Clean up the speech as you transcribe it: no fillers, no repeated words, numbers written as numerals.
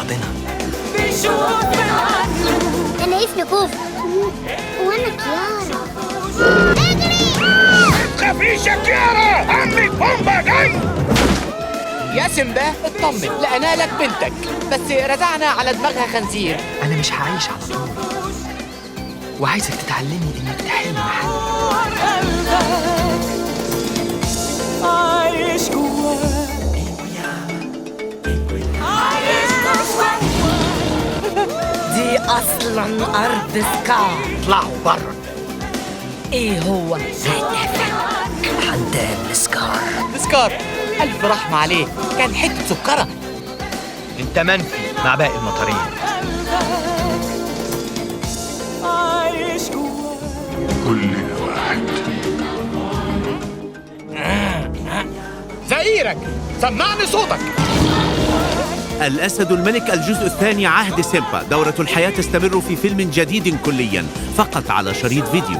بعضنا. أنا اسمي كوف. وأنا كيارا. خفيش يا كيارا، عمك بومبا جاي. يا سيمبا اطمن، لقينا لك بنتك، بس رزعنا على دماغها خنزير. أنا مش هعيش على طول، وعايزك تتعلمي إنك تحل محلي. عايش جواك. دي أصلاً أرض سكار. اطلعوا برا. إيه هو هدفك؟ حمدان سكار. سكار ألف رحمة عليه، كان حتة سكرة. انت منفي مع باقي المطارين. عايش جواك. كلنا واحد. زئيرك سمعني صوتك. الأسد الملك الجزء الثاني عهد سيمبا. دورة الحياة تستمر في فيلم جديد كليا فقط على شريط فيديو.